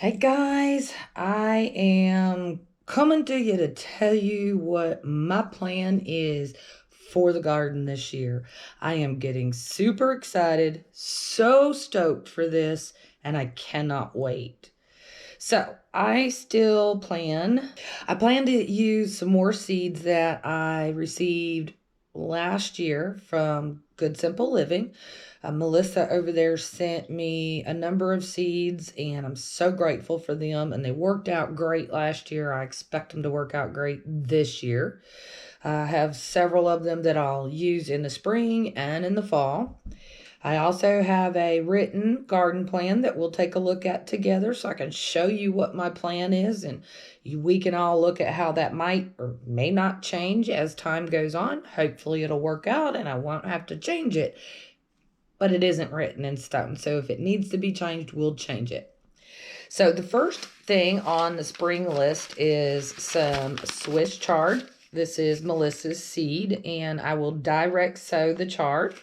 Hey guys, I am coming to you to tell you what my plan is for the garden this year. I am getting super excited, so stoked for this, and I cannot wait. So, I plan to use some more seeds that I received last year from Good Simple Living. Melissa over there sent me a number of seeds, and I'm so grateful for them. And they worked out great last year. I expect them to work out great this year. I have several of them that I'll use in the spring and in the fall. I also have a written garden plan that we'll take a look at together so I can show you what my plan is, and we can all look at how that might or may not change as time goes on. Hopefully it'll work out and I won't have to change it, but it isn't written in stone. So if it needs to be changed, we'll change it. So the first thing on the spring list is some Swiss chard. This is Melissa's seed, and I will direct sow the chard.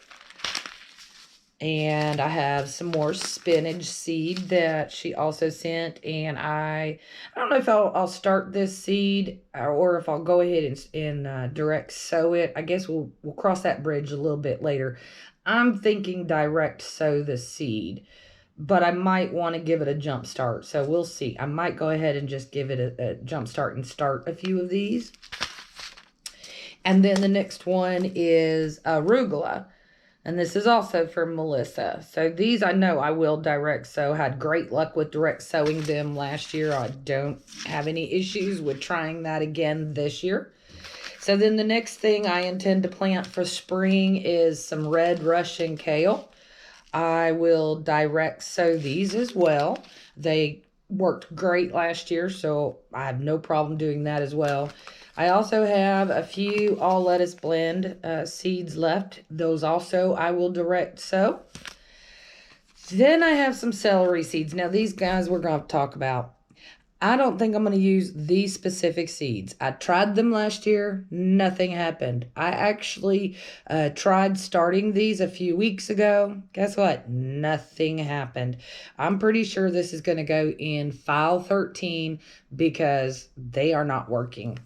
And I have some more spinach seed that she also sent. And I don't know if I'll start this seed or if I'll go ahead and direct sow it. I guess we'll cross that bridge a little bit later. I'm thinking direct sow the seed, but I might want to give it a jump start. So we'll see. I might go ahead and just give it a jump start and start a few of these. And then the next one is arugula. And this is also from Melissa. So these I know I will direct sow. Had great luck with direct sowing them last year. I don't have any issues with trying that again this year. So then the next thing I intend to plant for spring is some red Russian kale. I will direct sow these as well. They worked great last year, so I have no problem doing that as well. I also have a few all lettuce blend seeds left. Those also I will direct sow. Then I have some celery seeds. Now these guys we're going to talk about. I don't think I'm going to use these specific seeds. I tried them last year. Nothing happened. I actually tried starting these a few weeks ago. Guess what? Nothing happened. I'm pretty sure this is going to go in file 13 because they are not working.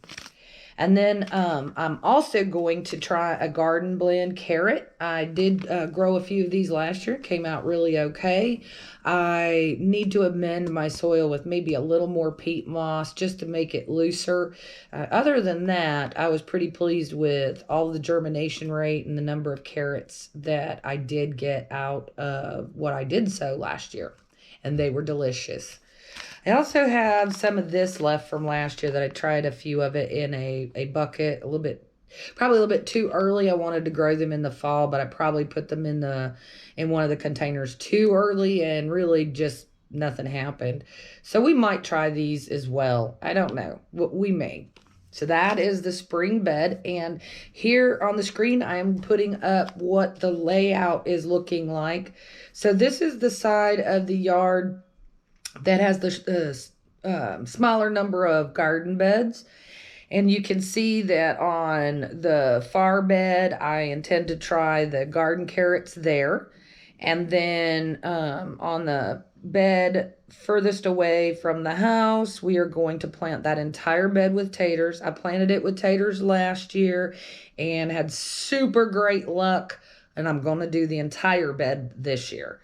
And then I'm also going to try a garden blend carrot. I did grow a few of these last year. Came out really okay. I need to amend my soil with maybe a little more peat moss just to make it looser. Other than that, I was pretty pleased with all the germination rate and the number of carrots that I did get out of what I did sow last year. And they were delicious. I also have some of this left from last year that I tried a few of it in a bucket, probably a little bit too early. I wanted to grow them in the fall, but I probably put them in one of the containers too early and really just nothing happened. So we might try these as well. I don't know. We may. So that is the spring bed. And here on the screen, I am putting up what the layout is looking like. So this is the side of the yard that has the smaller number of garden beds. And you can see that on the far bed, I intend to try the garden carrots there. And then on the bed furthest away from the house, we are going to plant that entire bed with taters. I planted it with taters last year and had super great luck. And I'm going to do the entire bed this year.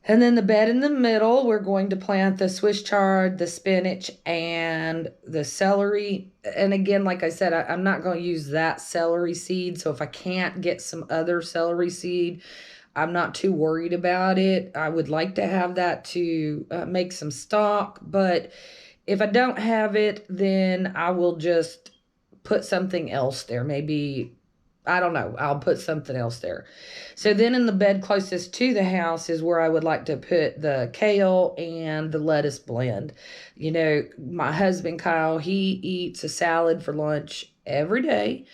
And then the bed in the middle, we're going to plant the Swiss chard, the spinach, and the celery. And again, like I said, I'm not going to use that celery seed. So if I can't get some other celery seed, I'm not too worried about it. I would like to have that to make some stock. But if I don't have it, then I will just put something else there. Maybe, I don't know, I'll put something else there. So then in the bed closest to the house is where I would like to put the kale and the lettuce blend. You know, my husband, Kyle, he eats a salad for lunch every day.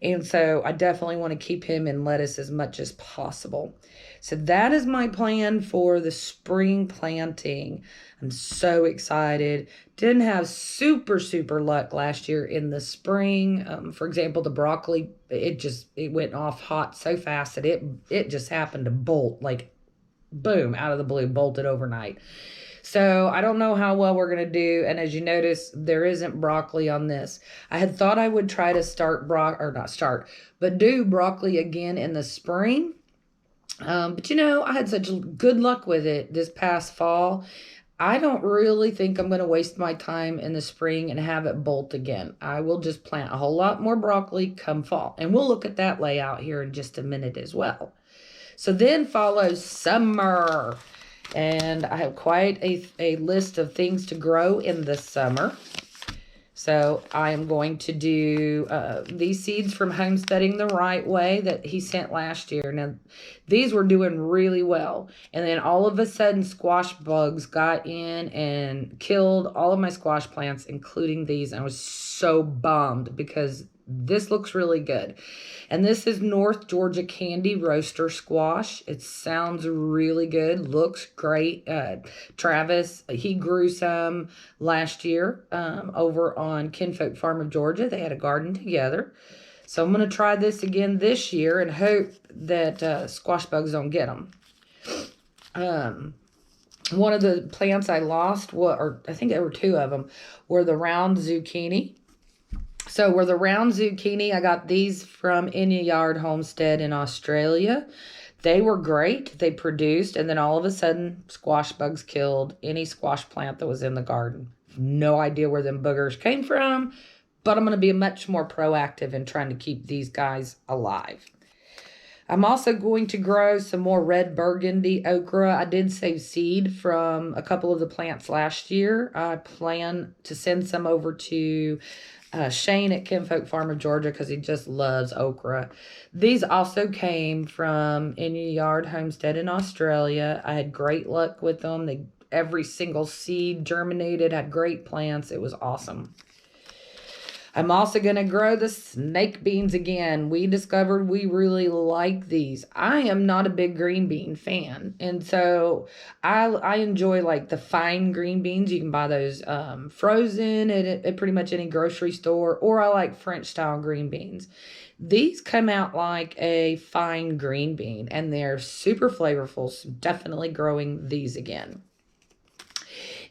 And so I definitely want to keep him in lettuce as much as possible. So that is my plan for the spring planting. I'm so excited. Didn't have super luck last year in the spring. For example, the broccoli, it went off hot so fast that it just happened to bolt, like boom, out of the blue, bolted overnight. So I don't know how well we're going to do. And as you notice, there isn't broccoli on this. I had thought I would try to but do broccoli again in the spring. But I had such good luck with it this past fall. I don't really think I'm going to waste my time in the spring and have it bolt again. I will just plant a whole lot more broccoli come fall. And we'll look at that layout here in just a minute as well. So then follows summer. And I have quite a list of things to grow in the summer. So I am going to do these seeds from Homesteading the Right Way that he sent last year. Now, these were doing really well. And then all of a sudden, squash bugs got in and killed all of my squash plants, including these. And I was so bummed because this looks really good. And this is North Georgia Candy Roaster Squash. It sounds really good. Looks great. Travis, he grew some last year over on Kinfolk Farm of Georgia. They had a garden together. So I'm going to try this again this year and hope that squash bugs don't get them. One of the plants I lost, or I think there were two of them, were the round zucchini. So were the round zucchini, I got these from In Your Yard Homestead in Australia. They were great. They produced, and then all of a sudden, squash bugs killed any squash plant that was in the garden. No idea where them boogers came from, but I'm going to be much more proactive in trying to keep these guys alive. I'm also going to grow some more red burgundy okra. I did save seed from a couple of the plants last year. I plan to send some over to Shane at Kinfolk Farm of Georgia because he just loves okra. These also came from In Your Yard Homestead in Australia. I had great luck with them. Every single seed germinated, had great plants. It was awesome. I'm also going to grow the snake beans again. We discovered we really like these. I am not a big green bean fan. And so I enjoy like the fine green beans. You can buy those frozen at pretty much any grocery store. Or I like French style green beans. These come out like a fine green bean. And they're super flavorful. So definitely growing these again.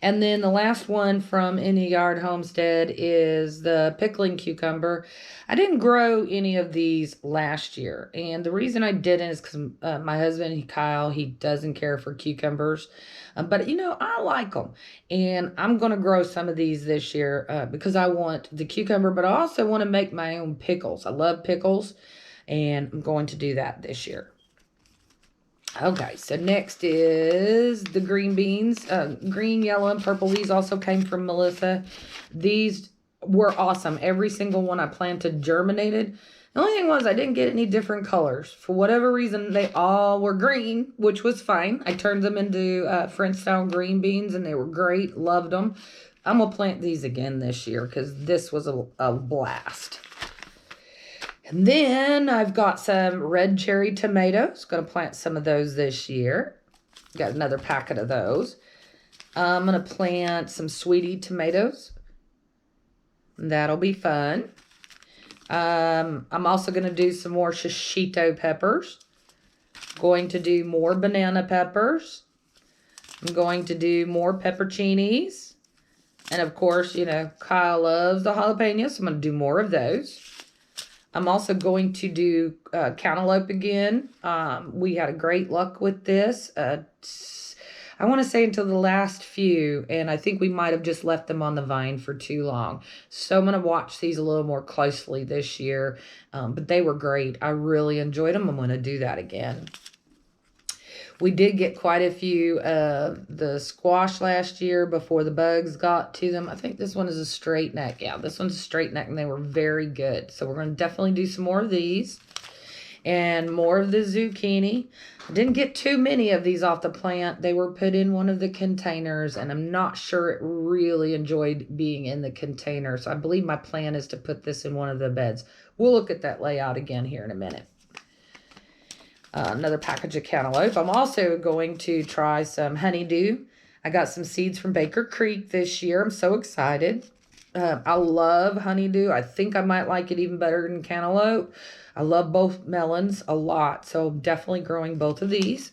And then the last one from In Your Yard Homestead is the pickling cucumber. I didn't grow any of these last year. And the reason I didn't is because my husband, Kyle, he doesn't care for cucumbers. But, I like them. And I'm going to grow some of these this year because I want the cucumber, but I also want to make my own pickles. I love pickles, and I'm going to do that this year. Okay, so next is the green beans, green, yellow, and purple. These also came from Melissa. These were awesome. Every single one I planted germinated. The only thing was I didn't get any different colors. For whatever reason, they all were green, which was fine. I turned them into French-style green beans, and they were great. Loved them. I'm going to plant these again this year because this was a blast. And then I've got some red cherry tomatoes. Going to plant some of those this year. Got another packet of those. I'm going to plant some sweetie tomatoes. That'll be fun. I'm also going to do some more shishito peppers. Going to do more banana peppers. I'm going to do more pepperoncinis. And of course, Kyle loves the jalapenos, so I'm going to do more of those. I'm also going to do cantaloupe again. We had a great luck with this. I want to say until the last few, and I think we might have just left them on the vine for too long. So I'm going to watch these a little more closely this year. But they were great. I really enjoyed them. I'm going to do that again. We did get quite a few the squash last year before the bugs got to them. I think this one is a straight neck. Yeah, this one's a straight neck, and they were very good. So we're going to definitely do some more of these. And more of the zucchini. I didn't get too many of these off the plant. They were put in one of the containers, and I'm not sure it really enjoyed being in the container. So I believe my plan is to put this in one of the beds. We'll look at that layout again here in a minute. Another package of cantaloupe. I'm also going to try some honeydew. I got some seeds from Baker Creek this year. I'm so excited. I love honeydew. I think I might like it even better than cantaloupe. I love both melons a lot, so definitely growing both of these.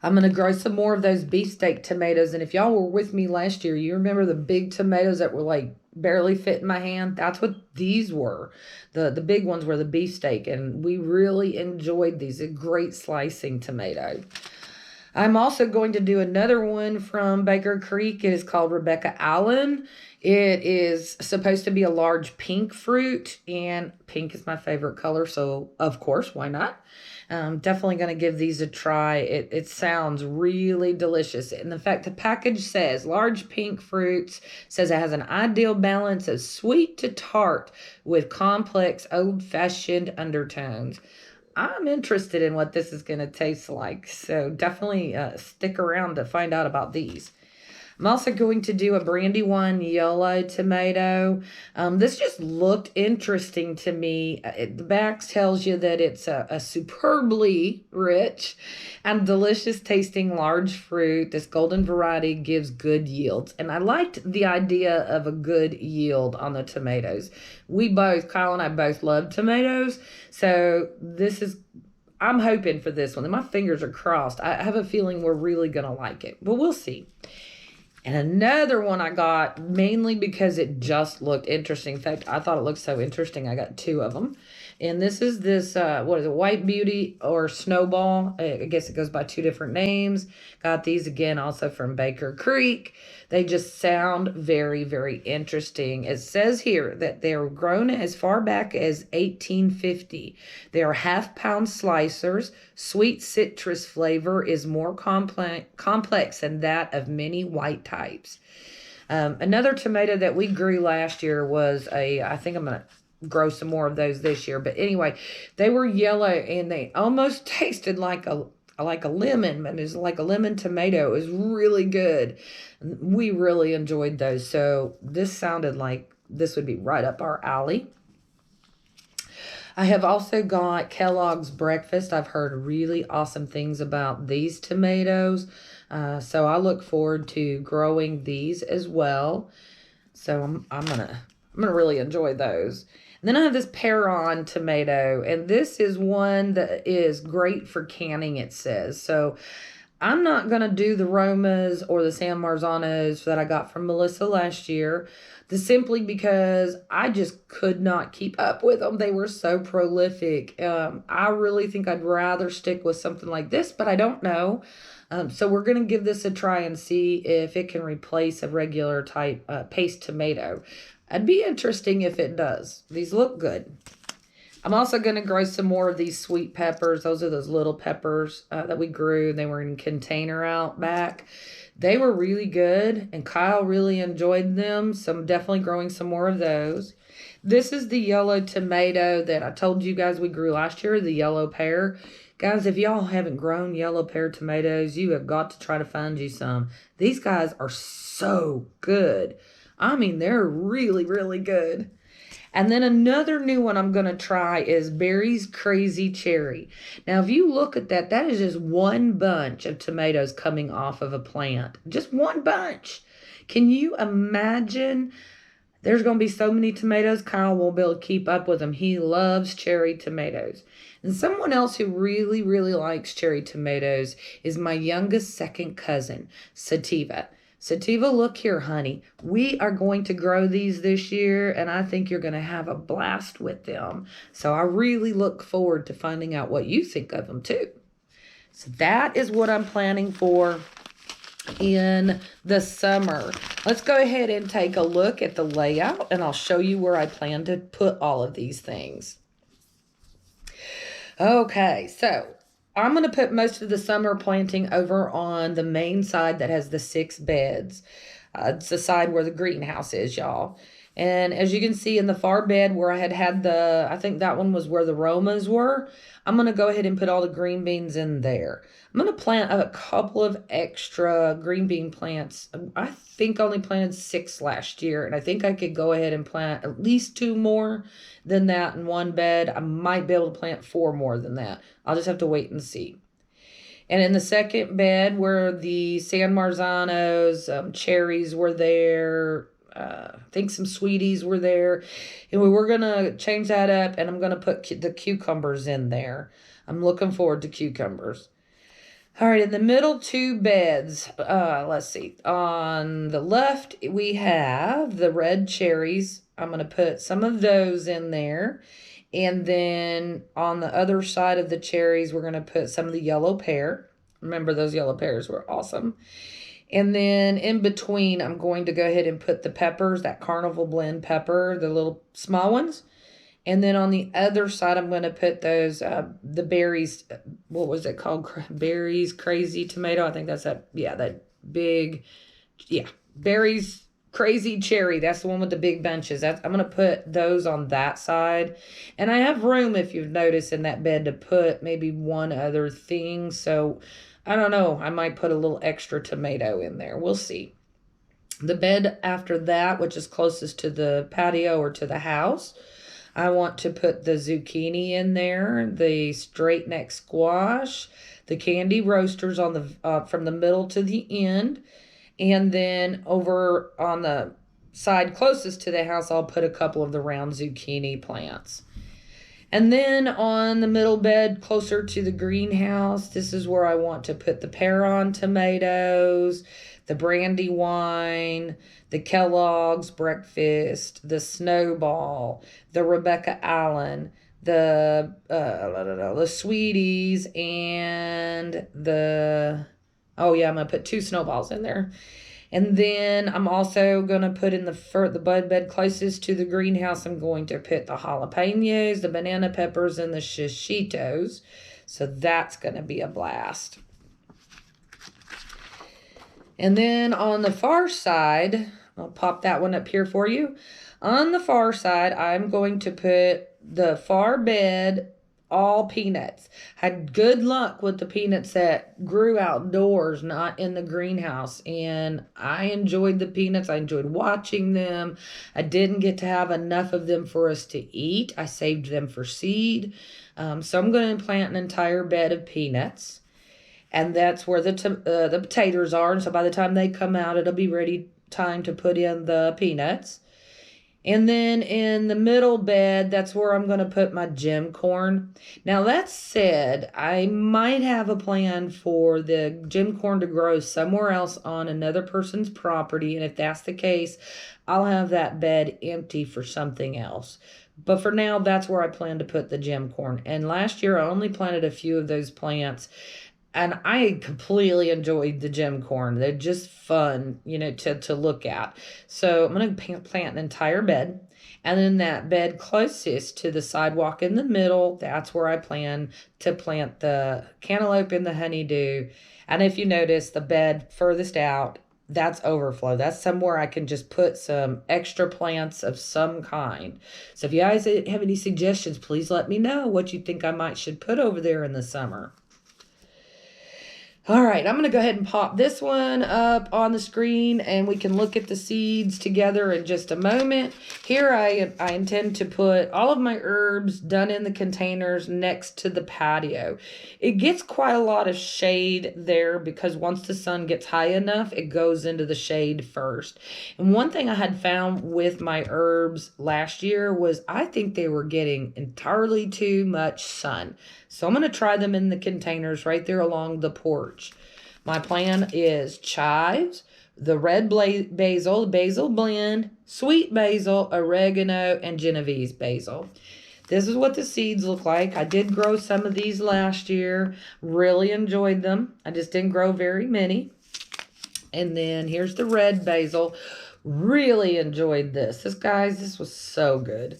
I'm going to grow some more of those beefsteak tomatoes. And if y'all were with me last year, you remember the big tomatoes that were like barely fit in my hand? That's what these were. The big ones were the beefsteak. And we really enjoyed these. A great slicing tomato. I'm also going to do another one from Baker Creek. It is called Rebecca Allen. It is supposed to be a large pink fruit, and pink is my favorite color, so of course, why not? Definitely going to give these a try. It sounds really delicious. And in fact, the package says large pink fruits, says it has an ideal balance of sweet to tart with complex old-fashioned undertones. I'm interested in what this is going to taste like, so definitely stick around to find out about these. I'm also going to do a Brandywine yellow tomato. This just looked interesting to me. The back tells you that it's a superbly rich and delicious tasting large fruit. This golden variety gives good yields. And I liked the idea of a good yield on the tomatoes. Kyle and I both love tomatoes. So I'm hoping for this one. And my fingers are crossed. I have a feeling we're really going to like it. But we'll see. And another one I got mainly because it just looked interesting. In fact, I thought it looked so interesting. I got two of them. And this is what is it, White Beauty or Snowball? I guess it goes by two different names. Got these again also from Baker Creek. They just sound very, very interesting. It says here that they were grown as far back as 1850. They are half-pound slicers. Sweet citrus flavor is more complex than that of many white types. Another tomato that we grew last year was I think I'm going to grow some more of those this year. But anyway, they were yellow and they almost tasted like a lemon, and it's like a lemon tomato. It was really good. We really enjoyed those. So this sounded like this would be right up our alley. I have also got Kellogg's Breakfast. I've heard really awesome things about these tomatoes. So I look forward to growing these as well. So I'm gonna really enjoy those. And then I have this Peron tomato, and this is one that is great for canning, it says. So I'm not going to do the Romas or the San Marzanos that I got from Melissa last year, simply because I just could not keep up with them. They were so prolific. I really think I'd rather stick with something like this, but I don't know. So we're going to give this a try and see if it can replace a regular type paste tomato. It'd be interesting if it does. These look good. I'm also going to grow some more of these sweet peppers. Those are those little peppers that we grew. They were in a container out back. They were really good, and Kyle really enjoyed them. So I'm definitely growing some more of those. This is the yellow tomato that I told you guys we grew last year, the yellow pear. Guys, if y'all haven't grown yellow pear tomatoes, you have got to try to find you some. These guys are so good. I mean, they're really, really good. And then another new one I'm going to try is Berry's Crazy Cherry. Now, if you look at that, that is just one bunch of tomatoes coming off of a plant. Just one bunch. Can you imagine? There's going to be so many tomatoes, Kyle won't be able to keep up with them. He loves cherry tomatoes. And someone else who really, really likes cherry tomatoes is my youngest second cousin, Sativa. Sativa, look here, honey. We are going to grow these this year, and I think you're going to have a blast with them. So I really look forward to finding out what you think of them, too. So that is what I'm planning for in the summer. Let's go ahead and take a look at the layout, and I'll show you where I plan to put all of these things. Okay, so I'm going to put most of the summer planting over on the main side that has the 6 beds. It's the side where the greenhouse is, y'all. And as you can see in the far bed where I had I think that one was where the Romas were, I'm going to go ahead and put all the green beans in there. I'm going to plant a couple of extra green bean plants. I think I only planted 6 last year, and I think I could go ahead and plant at least 2 more than that in one bed. I might be able to plant 4 more than that. I'll just have to wait and see. And in the second bed where the San Marzanos, cherries were there, I think some sweeties were there. And we were going to change that up, and I'm going to put the cucumbers in there. I'm looking forward to cucumbers. All right, in the middle two beds, let's see. On the left, we have the red cherries. I'm going to put some of those in there. And then on the other side of the cherries, we're going to put some of the yellow pear. Remember, those yellow pears were awesome. And then in between, I'm going to go ahead and put the peppers, that carnival blend pepper, the little small ones. And then on the other side, I'm going to put those, the berries, what was it called? Berries, crazy tomato. I think that's that, yeah, that big, yeah, berries, crazy cherry. That's the one with the big bunches. I'm going to put those on that side. And I have room, if you've noticed, in that bed to put maybe one other thing. So I don't know. I might put a little extra tomato in there. We'll see. The bed after that, which is closest to the patio or to the house, I want to put the zucchini in there, the straight neck squash, the candy roasters on the from the middle to the end, and then over on the side closest to the house, I'll put a couple of the round zucchini plants. And then on the middle bed, closer to the greenhouse, this is where I want to put the pear tomatoes, the Brandywine, the Kellogg's breakfast, the Snowball, the Rebecca Allen, the Sweeties, and oh yeah, I'm gonna put 2 snowballs in there. And then I'm also going to put in the bud bed closest to the greenhouse, I'm going to put the jalapenos, the banana peppers, and the shishitos. So that's going to be a blast. And then on the far side, I'll pop that one up here for you. On the far side, I'm going to put the far bed all peanuts. Had good luck with the peanuts that grew outdoors, not in the greenhouse. And I enjoyed the peanuts. I enjoyed watching them. I didn't get to have enough of them for us to eat. I saved them for seed. So I'm going to plant an entire bed of peanuts. And that's where the potatoes are. And so by the time they come out, it'll be ready time to put in the peanuts. And then in the middle bed, that's where I'm going to put my gem corn. Now, that said, I might have a plan for the gem corn to grow somewhere else on another person's property. And if that's the case, I'll have that bed empty for something else. But for now, that's where I plan to put the gem corn. And last year, I only planted a few of those plants. And I completely enjoyed the gem corn. They're just fun, to look at. So I'm going to plant an entire bed. And then that bed closest to the sidewalk in the middle, that's where I plan to plant the cantaloupe and the honeydew. And if you notice, the bed furthest out, that's overflow. That's somewhere I can just put some extra plants of some kind. So if you guys have any suggestions, please let me know what you think I should put over there in the summer. All right, I'm going to go ahead and pop this one up on the screen, and we can look at the seeds together in just a moment. Here I intend to put all of my herbs done in the containers next to the patio. It gets quite a lot of shade there because once the sun gets high enough, it goes into the shade first. And one thing I had found with my herbs last year was I think they were getting entirely too much sun. So I'm going to try them in the containers right there along the porch. My plan is chives, the red basil blend, sweet basil, oregano, and Genovese basil. This is what the seeds look like. I did grow some of these last year. Really enjoyed them. I just didn't grow very many. And then here's the red basil. Really enjoyed this. This was so good.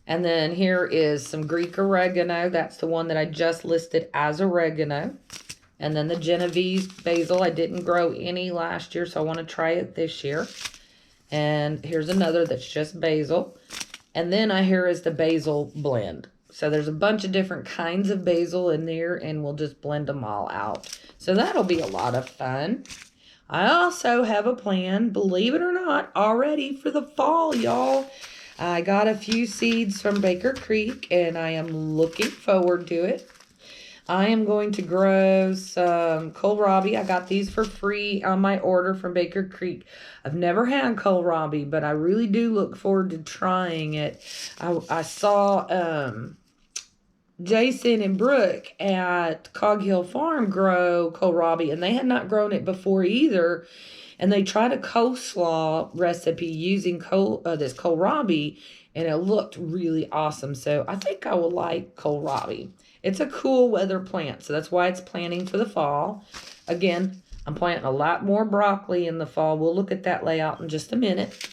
And then here is some Greek oregano. That's the one that I just listed as oregano. And then the Genovese basil. I didn't grow any last year, so I want to try it this year. And here's another that's just basil. And then here is the basil blend. So there's a bunch of different kinds of basil in there, and we'll just blend them all out. So that'll be a lot of fun. I also have a plan, believe it or not, already for the fall, y'all. I got a few seeds from Baker Creek, and I am looking forward to it. I am going to grow some kohlrabi. I got these for free on my order from Baker Creek. I've never had kohlrabi, but I really do look forward to trying it. I saw Jason and Brooke at Cog Hill Farm grow kohlrabi, and they had not grown it before either. And they tried a coleslaw recipe using this kohlrabi, and it looked really awesome. So I think I will like kohlrabi. It's a cool weather plant, so that's why it's planting for the fall. Again, I'm planting a lot more broccoli in the fall. We'll look at that layout in just a minute.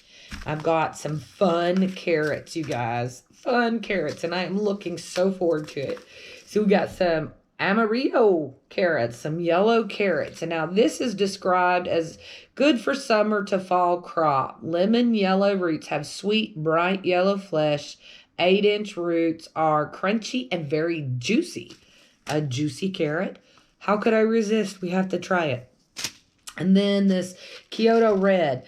I've got some fun carrots, you guys. Fun carrots, and I am looking so forward to it. So we got some amarillo carrots, some yellow carrots. And now this is described as good for summer to fall crop. Lemon yellow roots have sweet, bright yellow flesh. 8-inch roots are crunchy and very juicy. A juicy carrot? How could I resist? We have to try it. And then this Kyoto red.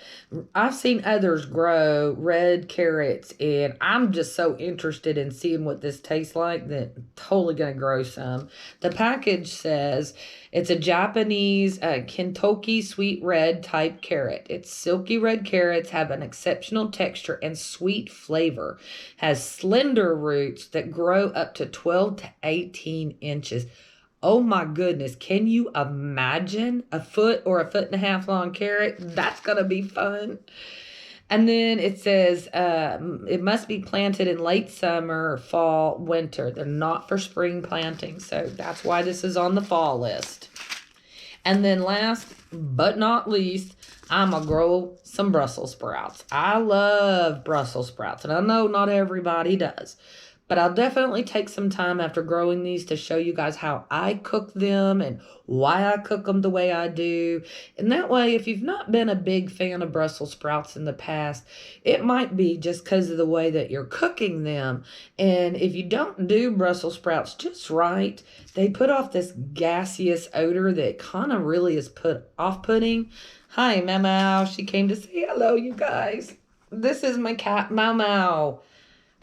I've seen others grow red carrots, and I'm just so interested in seeing what this tastes like that I'm totally going to grow some. The package says it's a Japanese Kentucky sweet red type carrot. Its silky red carrots have an exceptional texture and sweet flavor. Has slender roots that grow up to 12 to 18 inches. Oh my goodness, can you imagine a foot or a foot and a half long carrot? That's going to be fun. And then it says it must be planted in late summer, fall, winter. They're not for spring planting, so that's why this is on the fall list. And then last but not least, I'm going to grow some Brussels sprouts. I love Brussels sprouts, and I know not everybody does. But I'll definitely take some time after growing these to show you guys how I cook them and why I cook them the way I do. And that way, if you've not been a big fan of Brussels sprouts in the past, it might be just because of the way that you're cooking them. And if you don't do Brussels sprouts just right, they put off this gaseous odor that kind of really is off-putting. Hi, Mau. She came to say hello, you guys. This is my cat, Mau.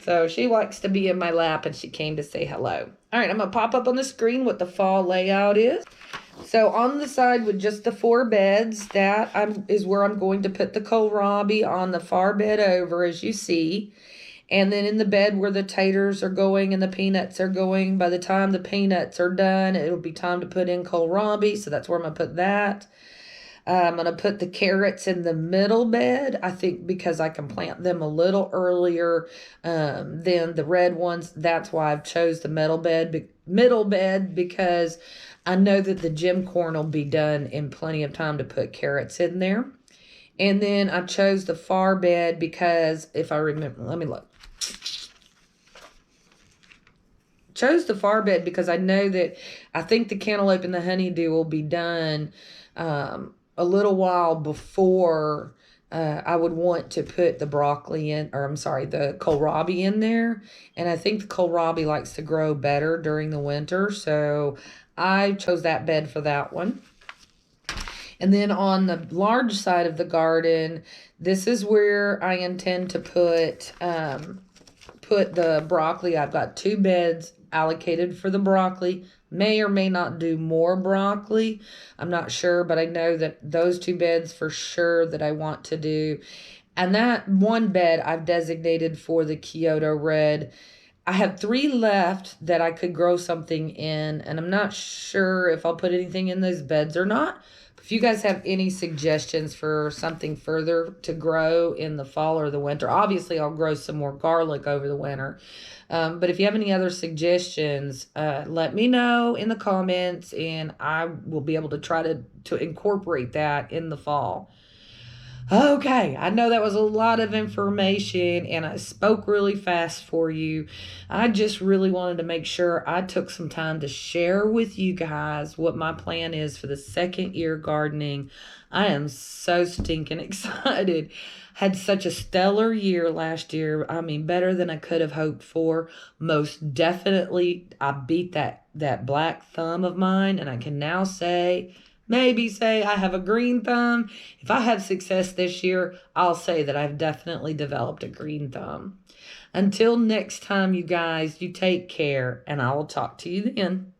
So she likes to be in my lap, and she came to say hello. All right, I'm going to pop up on the screen what the fall layout is. So on the side with just the 4 beds, that is where I'm going to put the kohlrabi on the far bed over, as you see. And then in the bed where the taters are going and the peanuts are going, by the time the peanuts are done, it'll be time to put in kohlrabi. So that's where I'm going to put that. I'm going to put the carrots in the middle bed, I think, because I can plant them a little earlier than the red ones. That's why I've chose the middle bed, because I know that the gem corn will be done in plenty of time to put carrots in there. And then I chose the far bed because, if I remember, let me look. Chose the far bed because I know that I think the cantaloupe and the honeydew will be done a little while before I would want to put the broccoli in, or I'm sorry, the kohlrabi in there. And I think the kohlrabi likes to grow better during the winter. So I chose that bed for that one. And then on the large side of the garden, this is where I intend to put the broccoli. I've got 2 beds allocated for the broccoli. May or may not do more broccoli. I'm not sure, but I know that those 2 beds for sure that I want to do. And that one bed I've designated for the Kyoto red. I have 3 left that I could grow something in, and I'm not sure if I'll put anything in those beds or not. If you guys have any suggestions for something further to grow in the fall or the winter, obviously I'll grow some more garlic over the winter. But if you have any other suggestions, let me know in the comments, and I will be able to try to incorporate that in the fall. Okay, I know that was a lot of information, and I spoke really fast for you. I just really wanted to make sure I took some time to share with you guys what my plan is for the second year gardening. I am so stinking excited. Had such a stellar year last year. I mean, better than I could have hoped for. Most definitely, I beat that black thumb of mine, and I can now maybe say I have a green thumb. If I have success this year, I'll say that I've definitely developed a green thumb. Until next time, you guys, you take care, and I will talk to you then.